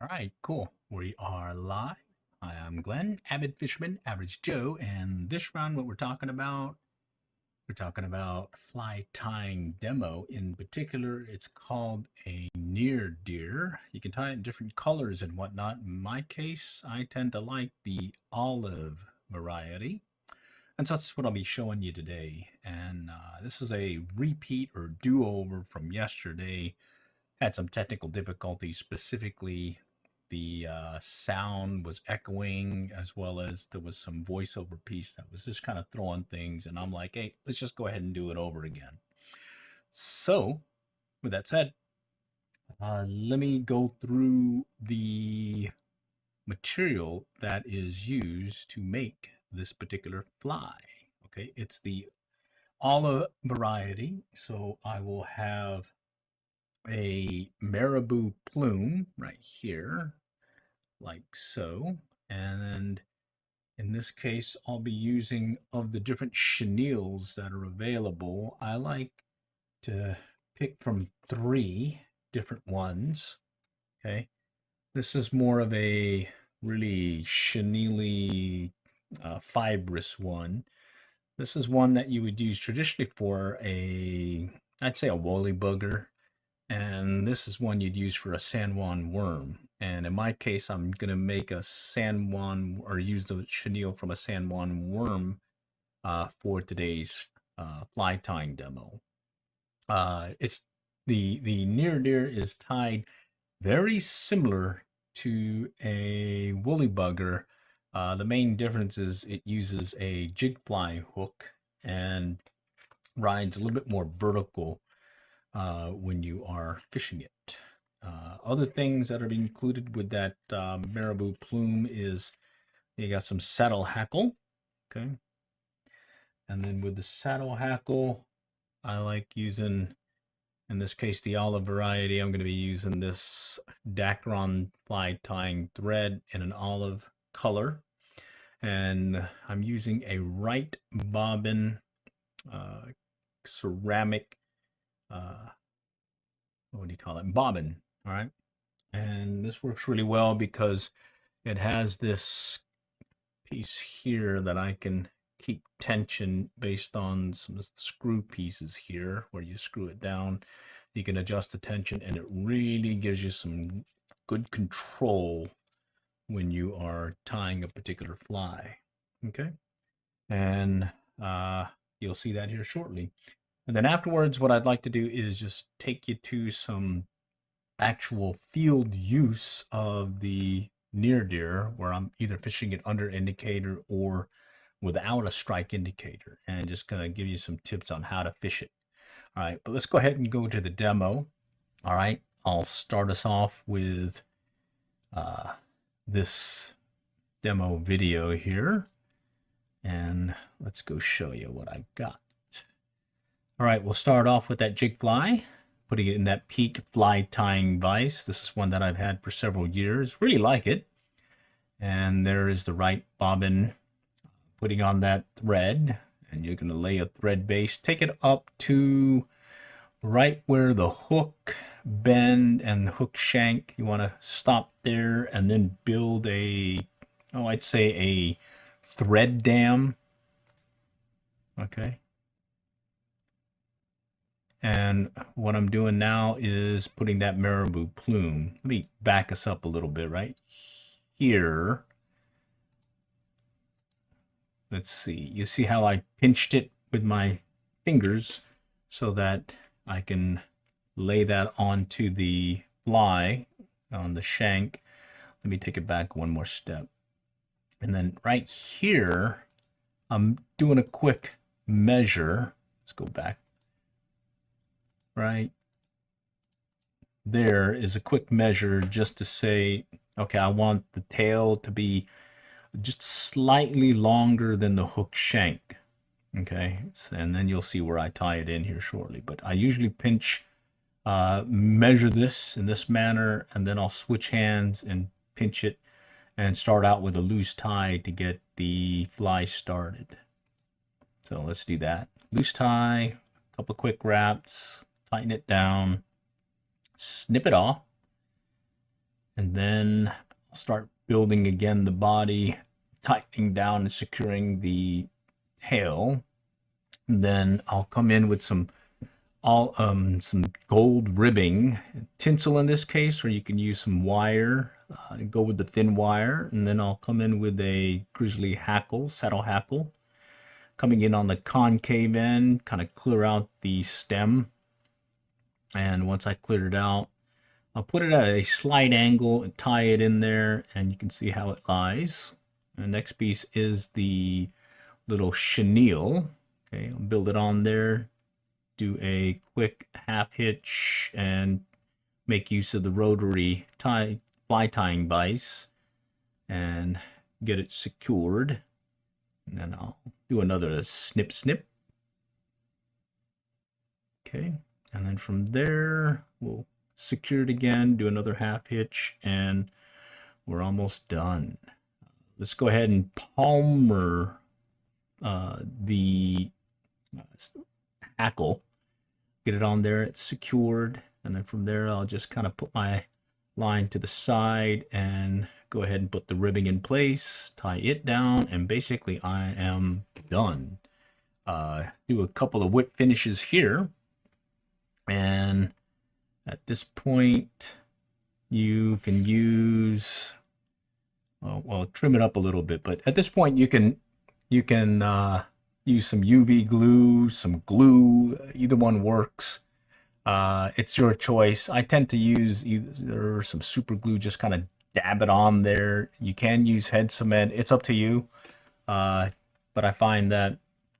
All right, cool. We are live. Hi, I'm Glenn, avid fisherman, average Joe, and this round, what we're talking about fly tying demo. In particular, it's called a near deer. You can tie it in different colors and whatnot. In my case, I tend to like the olive variety. And so that's what I'll be showing you today. And this is a repeat or do-over from yesterday. Had some technical difficulties, specifically the sound was echoing, as well as there was some voiceover piece that was just kind of throwing things, and I'm like, hey, let's just go ahead and do it over again. So with that said, let me go through the material that is used to make this particular fly. Okay, it's the olive variety, so I will have a marabou plume right here, like so. And in this case, I'll be using, of the different chenilles that are available, I like to pick from 3 different ones. Okay, this is more of a really chenille fibrous one. This is one that you would use traditionally for I'd say a woolly bugger. And this is one you'd use for a San Juan worm. And in my case, I'm going to make a San Juan, or use the chenille from a San Juan worm for today's fly tying demo. It's the near deer is tied very similar to a woolly bugger. The main difference is it uses a jig fly hook and rides a little bit more vertical when you are fishing it. Other things that are included with that marabou plume is you got some saddle hackle, okay? And then with the saddle hackle, I like using, in this case, the olive variety. I'm going to be using this Dacron fly tying thread in an olive color. And I'm using a right bobbin ceramic what do you call it? Bobbin. All right. And this works really well because it has this piece here that I can keep tension based on some screw pieces here where you screw it down. You can adjust the tension, and it really gives you some good control when you are tying a particular fly. Okay. And you'll see that here shortly. And then afterwards, what I'd like to do is just take you to some actual field use of the near deer, where I'm either fishing it under indicator or without a strike indicator, and just gonna give you some tips on how to fish it. All right, but let's go ahead and go to the demo. All right, I'll start us off with this demo video here, and let's go show you what I got. All right, we'll start off with that jig fly, putting it in that Peak fly tying vise. This is one that I've had for several years. Really like it. And there is the right bobbin, putting on that thread, and you're going to lay a thread base. Take it up to right where the hook bend and the hook shank. You want to stop there and then build I'd say a thread dam. Okay. And what I'm doing now is putting that marabou plume. Let me back us up a little bit right here. Let's see. You see how I pinched it with my fingers so that I can lay that onto the fly on the shank. Let me take it back one more step. And then right here, I'm doing a quick measure. Let's go back. Right there is a quick measure just to say, okay, I want the tail to be just slightly longer than the hook shank. Okay, and then you'll see where I tie it in here shortly. But I usually pinch, measure this in this manner, and then I'll switch hands and pinch it and start out with a loose tie to get the fly started. So let's do that. Loose tie, a couple quick wraps, tighten it down, snip it off, And then I'll start building again the body, tightening down and securing the tail. And then I'll come in with some gold ribbing, tinsel in this case, or you can use some wire. Go with the thin wire, and then I'll come in with a grizzly hackle, saddle hackle, coming in on the concave end, kind of clear out the stem. And once I cleared it out, I'll put it at a slight angle and tie it in there, and you can see how it lies. The next piece is the little chenille. Okay, I'll build it on there, do a quick half hitch, and make use of the rotary fly tying vise and get it secured. And then I'll do another snip snip. Okay, and then from there we'll secure it again, do another half hitch, and we're almost done. Let's go ahead and palmer the hackle, get it on there, it's secured, and then from there I'll just kind of put my line to the side and go ahead and put the ribbing in place, tie it down, and basically I am done. Do a couple of whip finishes here, and at this point you can use, well, trim it up a little bit, but at this point you can use some UV glue, some glue, either one works. It's your choice. I tend to use either some super glue, just kind of dab it on there. You can use head cement, it's up to you. But I find that,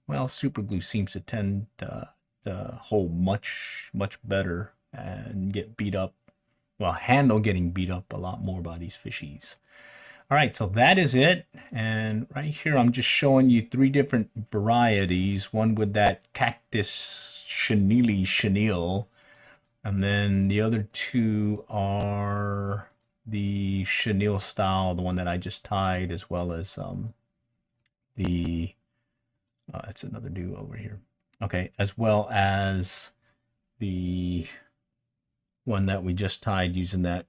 well, super glue seems to tend to hold much better and get beat up, well, handle getting beat up a lot more by these fishies. All right, so that is it. And right here, I'm just showing you 3 different varieties. One with that cactus chenille, and then the other 2 are the chenille style, the one that I just tied, as well as it's another duo over here. Okay, as well as the one that we just tied using that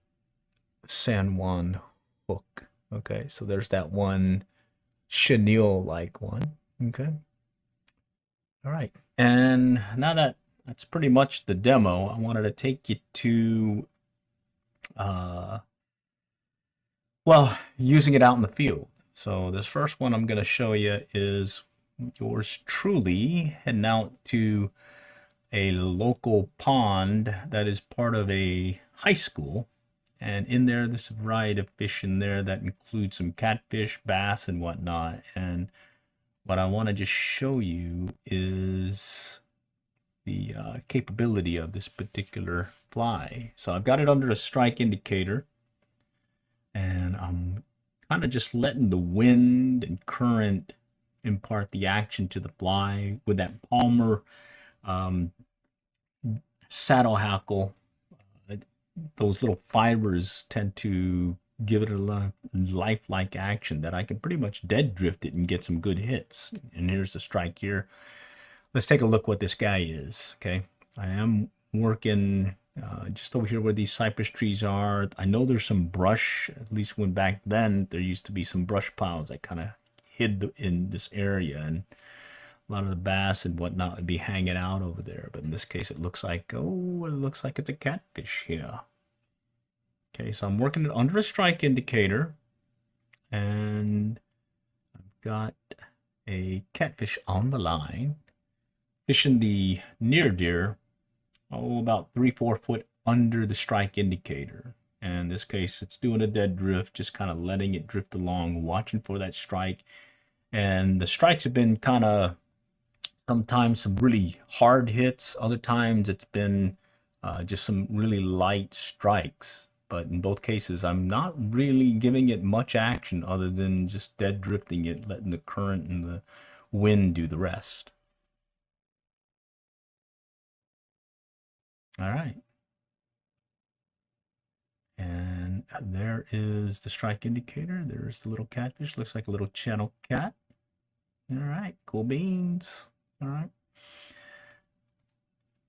San Juan hook. Okay, so there's that one chenille-like one. Okay. All right. And now that's pretty much the demo, I wanted to take you to, well, using it out in the field. So this first one I'm going to show you is yours truly heading out to a local pond that is part of a high school. And in there, there's a variety of fish in there that include some catfish, bass, and whatnot. And what I want to just show you is the capability of this particular fly. So I've got it under a strike indicator, and I'm kind of just letting the wind and current impart the action to the fly with that Palmer saddle hackle. Those little fibers tend to give it a lifelike action that I can pretty much dead drift it and get some good hits. And here's the strike here. Let's take a look what this guy is. Okay, I am working just over here where these cypress trees are. I know there's some brush, at least when back then there used to be some brush piles that kind of hid in this area, and a lot of the bass and whatnot would be hanging out over there. But in this case, it looks like, oh, it looks like it's a catfish here. Okay, so I'm working it under a strike indicator, and I've got a catfish on the line, fishing the near deer, about 3-4 foot under the strike indicator. And in this case, it's doing a dead drift, just kind of letting it drift along, watching for that strike. And the strikes have been kind of, sometimes some really hard hits, other times it's been just some really light strikes. But in both cases, I'm not really giving it much action other than just dead drifting it, letting the current and the wind do the rest. All right. And there is the strike indicator. There's the little catfish. Looks like a little channel cat. All right, cool beans. All right.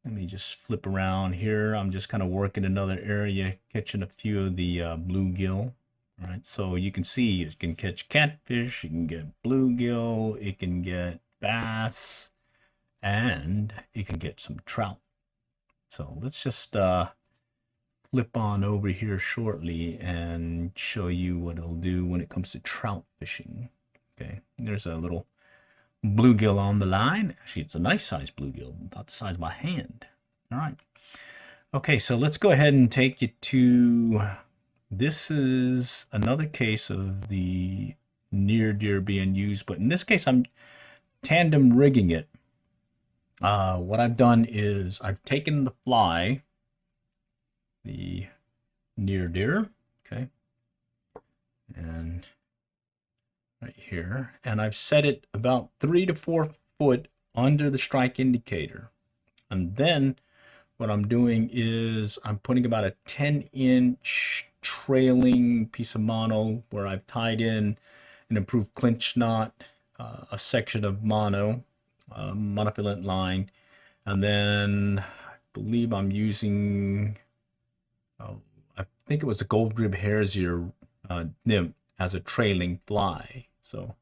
Let me just flip around here. I'm just kind of working another area, catching a few of the bluegill. All right, so you can see you can catch catfish, you can get bluegill, it can get bass, and you can get some trout. So let's just flip on over here shortly and show you what it'll do when it comes to trout fishing. Okay, there's a little bluegill on the line. Actually, it's a nice sized bluegill, about the size of my hand. All right. Okay, so let's go ahead and take you to, this is another case of the near deer being used, but in this case, I'm tandem rigging it. What I've done is I've taken the fly, the near deer, okay, and right here, and I've set it about 3 to 4 foot under the strike indicator. And then what I'm doing is I'm putting about a 10-inch trailing piece of mono where I've tied in an improved clinch knot, a section of mono, monofilament line, and then I believe I'm using, I think it was a gold rib hare's ear nymph as a trailing fly. So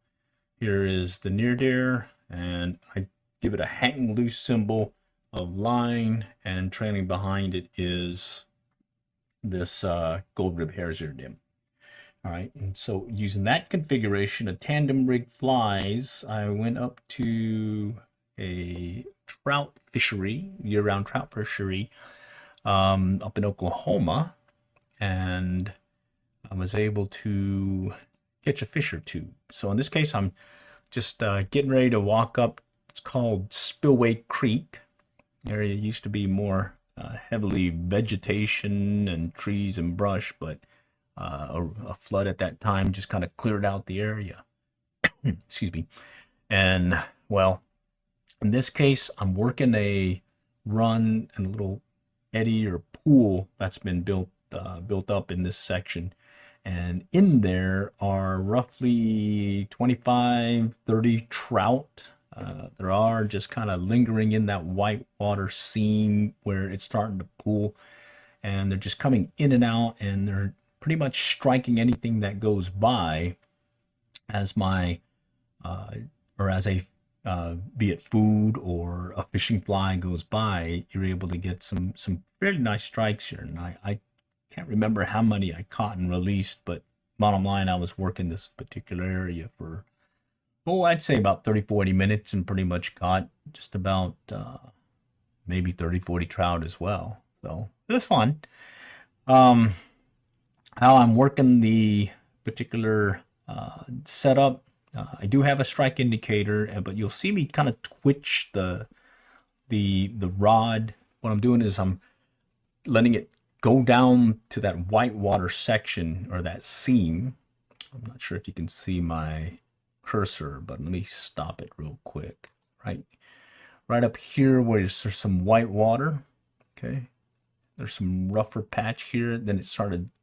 here is the near deer, and I give it a hang loose symbol of line, and trailing behind it is this gold rib hare's ear nymph. All right, and so using that configuration of tandem rig flies, I went up to a trout fishery, year-round trout fishery, up in Oklahoma, and I was able to catch a fish or two. So in this case, I'm just getting ready to walk up. It's called Spillway Creek. The area used to be more heavily vegetation and trees and brush, but a flood at that time just kind of cleared out the area. Excuse me. And well, in this case, I'm working a run and a little eddy or pool that's been built up in this section. And in there are roughly 25, 30 trout. There are just kind of lingering in that white water seam where it's starting to pool. And they're just coming in and out, and they're pretty much striking anything that goes by as my, or as a, be it food or a fishing fly goes by. You're able to get some fairly nice strikes here. And I can't remember how many I caught and released, but bottom line, I was working this particular area for, oh, I'd say about 30, 40 minutes, and pretty much caught just about maybe 30, 40 trout as well. So it was fun. How I'm working the particular setup, I do have a strike indicator, but you'll see me kind of twitch the rod. What I'm doing is I'm letting it go down to that white water section, or that seam. I'm not sure if you can see my cursor, but let me stop it real quick. Right up here where there's some white water, okay? There's some rougher patch here, then it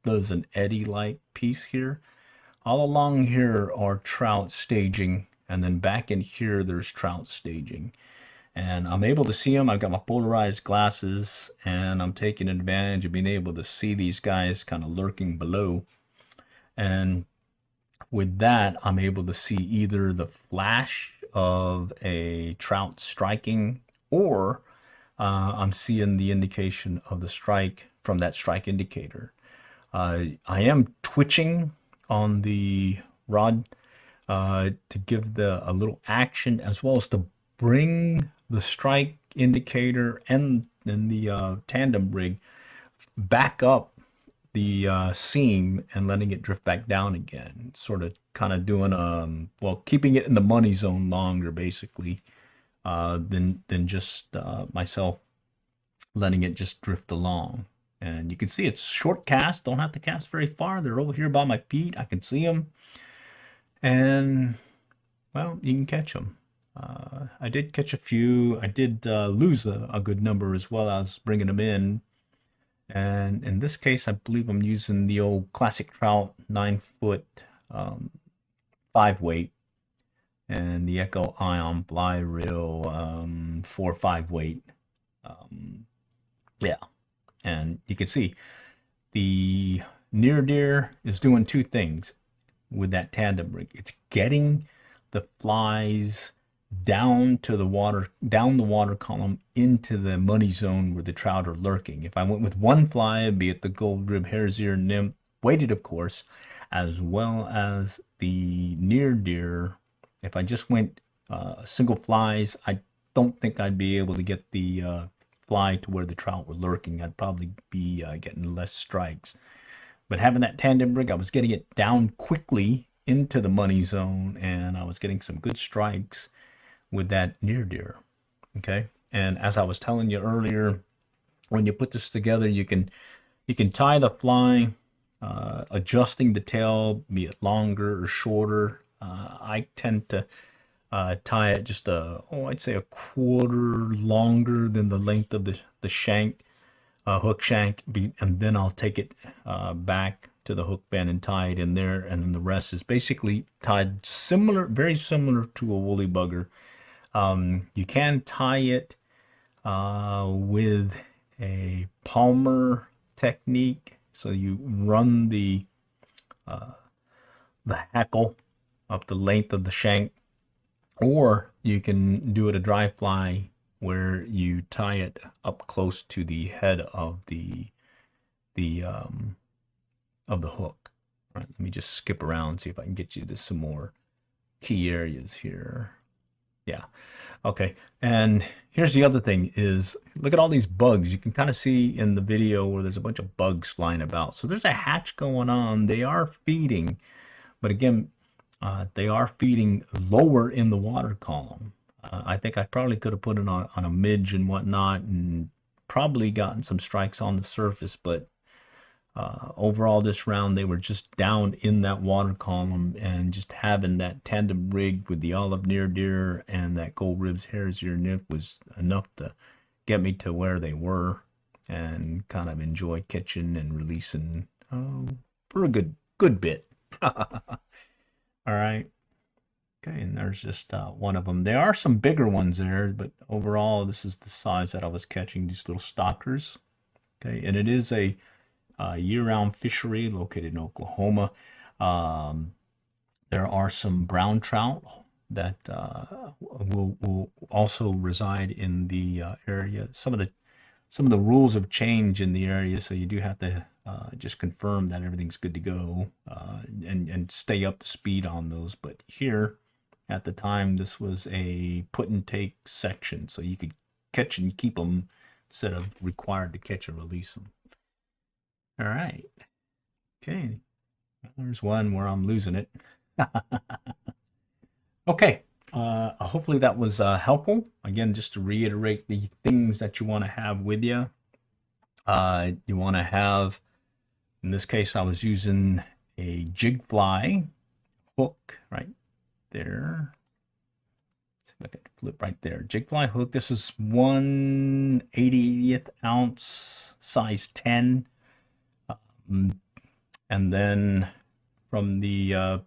does an eddy-like piece here. All along here are trout staging, and then back in here there's trout staging. And I'm able to see them. I've got my polarized glasses, and I'm taking advantage of being able to see these guys kind of lurking below. And with that, I'm able to see either the flash of a trout striking, or I'm seeing the indication of the strike from that strike indicator. I am twitching on the rod to give a little action, as well as to bring the strike indicator and then the tandem rig back up the seam and letting it drift back down again. Sort of kind of doing, well, keeping it in the money zone longer, basically, than just myself letting it just drift along. And you can see it's short cast, don't have to cast very far. They're over here by my feet. I can see them. And, well, you can catch them. I did catch a few. I did lose a good number as well. I was bringing them in. And in this case, I believe I'm using the old classic trout 9-foot 5-weight, and the Echo Ion fly reel 4 5-weight. Yeah, and you can see the near deer is doing two things with that tandem rig. It's getting the flies down to the water, down the water column into the money zone where the trout are lurking. If I went with one fly, be it the gold rib hare's ear nymph, weighted of course, as well as the near deer, if I just went single flies, I don't think I'd be able to get the fly to where the trout were lurking. I'd probably be getting less strikes. But having that tandem rig, I was getting it down quickly into the money zone, and I was getting some good strikes with that near deer. Okay, and as I was telling you earlier, when you put this together, you can tie the fly, adjusting the tail, be it longer or shorter. I tend to tie it just I'd say a quarter longer than the length of the shank, hook shank, and then I'll take it back to the hook bend and tie it in there, and then the rest is basically tied similar, very similar to a woolly bugger. You can tie it with a palmer technique, so you run the hackle up the length of the shank, or you can do it a dry fly where you tie it up close to the head of the hook. All right, let me just skip around and see if I can get you to some more key areas here. Yeah, okay. And here's the other thing is, look at all these bugs. You can kind of see in the video where there's a bunch of bugs flying about. So there's a hatch going on. They are feeding, but again, they are feeding lower in the water column. I think I probably could have put it on a midge and whatnot and probably gotten some strikes on the surface, but overall this round they were just down in that water column, and just having that tandem rig with the olive near deer and that gold ribs hare's ear nymph was enough to get me to where they were and kind of enjoy catching and releasing for a good bit. All right. Okay, and there's just one of them. There are some bigger ones there, but overall, this is the size that I was catching, these little stockers. Okay, and it is a year-round fishery located in Oklahoma. There are some brown trout that will also reside in the area. Some of the rules have changed in the area, so you do have to just confirm that everything's good to go and stay up to speed on those. But here, at the time, this was a put and take section, so you could catch and keep them instead of required to catch and release them. All right. Okay. There's one where I'm losing it. Okay. Hopefully that was helpful. Again, just to reiterate the things that you want to have with you. You want to have, in this case, I was using a jig fly hook right there. Let's see if I can flip right there. Jig fly hook. This is 1/80th ounce, size 10. And then from the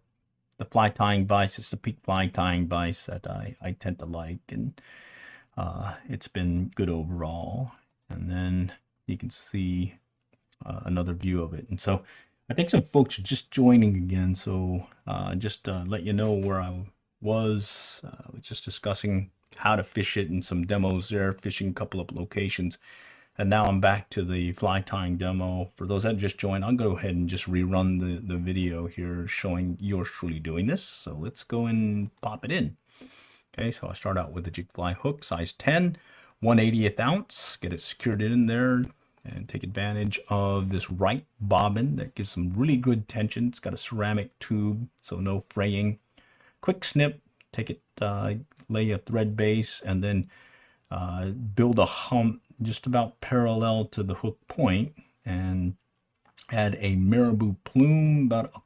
fly tying vise, it's the peak fly tying vise that I tend to like, and it's been good overall. And then you can see another view of it. And so I think some folks are just joining again, so just let you know where I was just discussing how to fish it and some demos there, fishing a couple of locations. And now I'm back to the fly tying demo. For those that just joined, I'll go ahead and just rerun the video here showing yours truly doing this. So let's go and pop it in. Okay, so I start out with the jig fly hook, size 10, 1/80th ounce. Get it secured in there and take advantage of this right bobbin that gives some really good tension. It's got a ceramic tube, so no fraying. Quick snip, take it, lay a thread base, and then build a hump just about parallel to the hook point, and add a marabou plume about a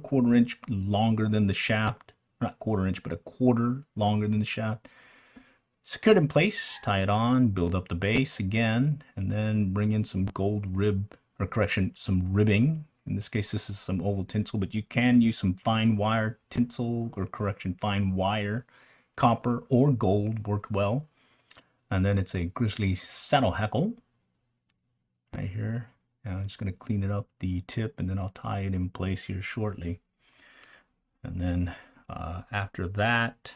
quarter inch longer than the shaft. Not quarter inch, but a quarter longer than the shaft. Secured in place, tie it on, build up the base again, and then bring in some gold rib, or correction, some ribbing. In this case, this is some oval tinsel, but you can use some fine wire tinsel, or correction, fine wire, copper or gold work well. And then it's a grizzly saddle hackle right here. Now I'm just going to clean it up the tip, and then I'll tie it in place here shortly. And then after that,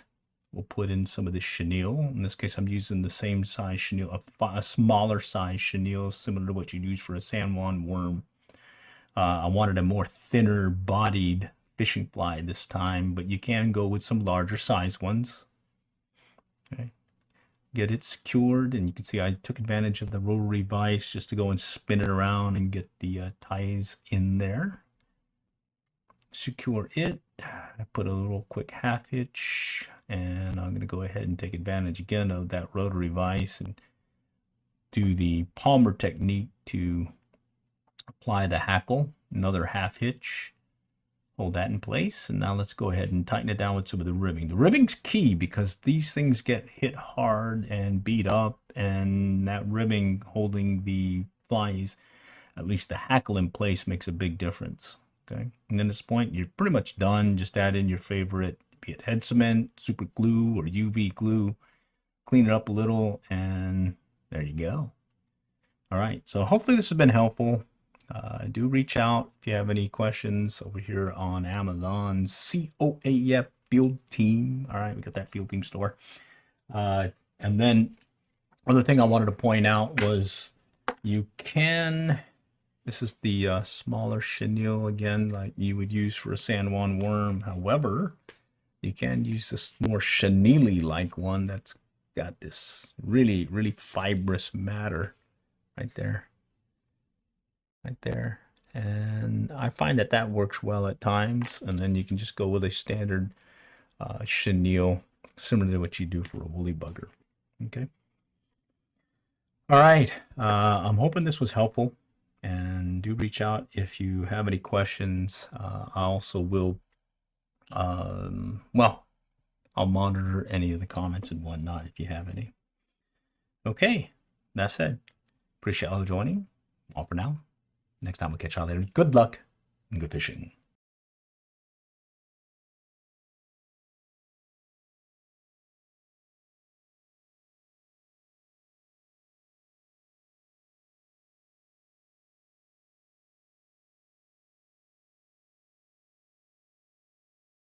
we'll put in some of the chenille. In this case, I'm using the same size chenille, a smaller size chenille, similar to what you'd use for a San Juan worm. I wanted a more thinner bodied fishing fly this time, but you can go with some larger size ones. Okay. Get it secured, and you can see I took advantage of the rotary vise just to go and spin it around and get the ties in there. Secure it. I put a little quick half hitch, and I'm going to go ahead and take advantage again of that rotary vise and do the Palmer technique to apply the hackle. Another half hitch. Hold that in place, and now let's go ahead and tighten it down with some of the ribbing. The ribbing's key because these things get hit hard and beat up, and that ribbing holding the flies, at least the hackle in place, makes a big difference. Okay, and at this point, you're pretty much done. Just add in your favorite, be it head cement, super glue, or UV glue. Clean it up a little, and there you go. All right, so hopefully this has been helpful. Do reach out if you have any questions over here on Amazon's COAF Field Team. All right, we got that Field Team store. And then other thing I wanted to point out was you can, this is the smaller chenille again, like you would use for a San Juan worm. However, you can use this more chenille-like one that's got this really, really fibrous matter right there. Right there, and I find that that works well at times. And then you can just go with a standard chenille, similar to what you do for a woolly bugger. Okay. All right. I'm hoping this was helpful, and do reach out if you have any questions. I also will, well, I'll monitor any of the comments and whatnot if you have any. Okay. That said, appreciate all joining. All for now. Next time we'll catch y'all later. Good luck and good fishing.